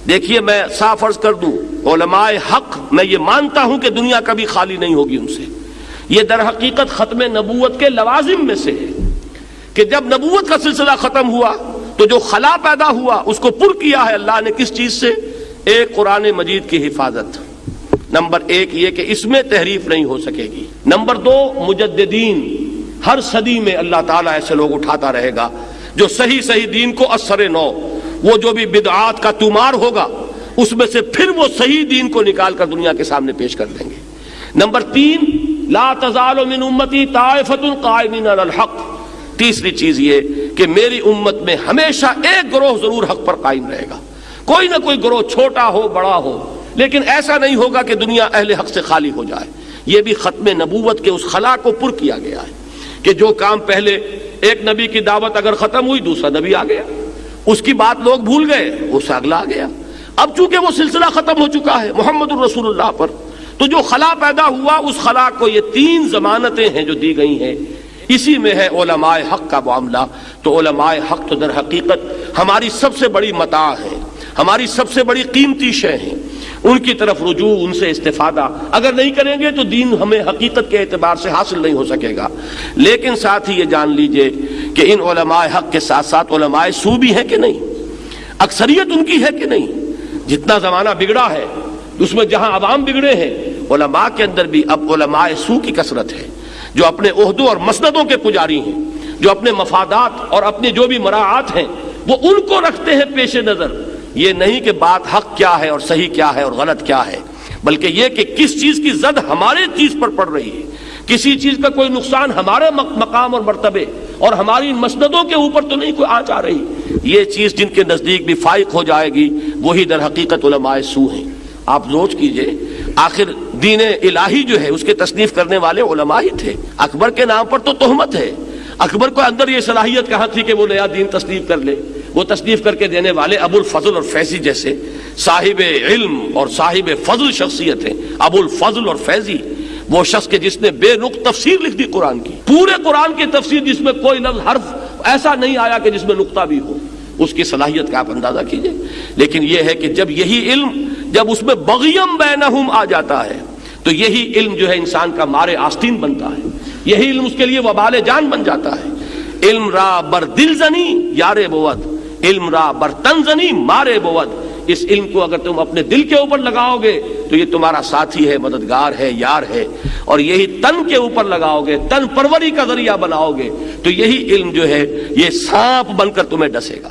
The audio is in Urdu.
دیکھیے میں صاف عرض کر دوں، علماء حق میں یہ مانتا ہوں کہ دنیا کبھی خالی نہیں ہوگی ان سے. یہ در حقیقت ختم نبوت کے لوازم میں سے ہے کہ جب نبوت کا سلسلہ ختم ہوا تو جو خلا پیدا ہوا اس کو پر کیا ہے اللہ نے کس چیز سے؟ ایک قرآن مجید کی حفاظت. نمبر ایک یہ کہ اس میں تحریف نہیں ہو سکے گی. نمبر دو، مجددین، ہر صدی میں اللہ تعالیٰ ایسے لوگ اٹھاتا رہے گا جو صحیح دین کو اثر نو، وہ جو بھی بدعات کا تمار ہوگا اس میں سے پھر وہ صحیح دین کو نکال کر دنیا کے سامنے پیش کر دیں گے. نمبر تین، لا تزال من امتی طائفۃ قائمین علی الحق. تیسری چیز یہ کہ میری امت میں ہمیشہ ایک گروہ ضرور حق پر قائم رہے گا. کوئی نہ کوئی گروہ، چھوٹا ہو بڑا ہو، لیکن ایسا نہیں ہوگا کہ دنیا اہل حق سے خالی ہو جائے. یہ بھی ختم نبوت کے اس خلا کو پر کیا گیا ہے کہ جو کام پہلے ایک نبی کی دعوت اگر ختم ہوئی دوسرا نبی آ گیا، اس کی بات لوگ بھول گئے، اس سے اگلا آ گیا. اب چونکہ وہ سلسلہ ختم ہو چکا ہے محمد الرسول اللہ پر، تو جو خلا پیدا ہوا اس خلا کو یہ تین ضمانتیں ہیں جو دی گئی ہیں، اسی میں ہے علماء حق کا معاملہ. تو علماء حق تو در حقیقت ہماری سب سے بڑی متاع ہے، ہماری سب سے بڑی قیمتی شے ہیں. ان کی طرف رجوع، ان سے استفادہ اگر نہیں کریں گے تو دین ہمیں حقیقت کے اعتبار سے حاصل نہیں ہو سکے گا. لیکن ساتھ ہی یہ جان لیجئے کہ ان علماء حق کے ساتھ ساتھ علماء سو بھی ہیں کہ نہیں، اکثریت ان کی ہے کہ نہیں. جتنا زمانہ بگڑا ہے اس میں جہاں عوام بگڑے ہیں، علماء کے اندر بھی اب علماء سو کی کثرت ہے جو اپنے عہدوں اور مسندوں کے پجاری ہیں، جو اپنے مفادات اور اپنے جو بھی مراعات ہیں وہ ان کو رکھتے ہیں پیش نظر. یہ نہیں کہ بات حق کیا ہے اور صحیح کیا ہے اور غلط کیا ہے، بلکہ یہ کہ کس چیز کی زد ہمارے چیز پر پڑ رہی ہے، کسی چیز کا کوئی نقصان ہمارے مقام اور مرتبے اور ہماری مسندوں کے اوپر تو نہیں کوئی آنچ آ رہی. یہ چیز جن کے نزدیک بھی فائق ہو جائے گی وہی در حقیقت علماء سو ہیں. آپ سوچ کیجئے، آخر دین الہی جو ہے اس کے تصنیف کرنے والے علماء ہی تھے. اکبر کے نام پر تو تہمت ہے، اکبر کو اندر یہ صلاحیت کہاں تھی کہ وہ نیا دین تصنیف کر لے؟ وہ تصنیف کر کے دینے والے ابو الفضل اور فیضی جیسے صاحب علم اور صاحب فضل شخصیت ہیں. ابو الفضل اور فیضی، وہ شخص کے جس نے بے نقط تفسیر لکھ دی قرآن کی، پورے قرآن کی تفسیر جس میں کوئی لفظ حرف ایسا نہیں آیا کہ جس میں نقطہ بھی ہو. اس کی صلاحیت کا آپ اندازہ کیجئے. لیکن یہ ہے کہ جب یہی علم، جب اس میں بغیم بینہم آ جاتا ہے تو یہی علم جو ہے انسان کا مارے آستین بنتا ہے، یہی علم اس کے لیے وبال جان بن جاتا ہے. علم را بر دل زنی یارے بود، علم را بر تن زنی مارے بود. اس علم کو اگر تم اپنے دل کے اوپر لگاؤ گے تو یہ تمہارا ساتھی ہے، مددگار ہے، یار ہے. اور یہی تن کے اوپر لگاؤ گے، تن پروری کا ذریعہ بناؤ گے تو یہی علم جو ہے یہ سانپ بن کر تمہیں ڈسے گا.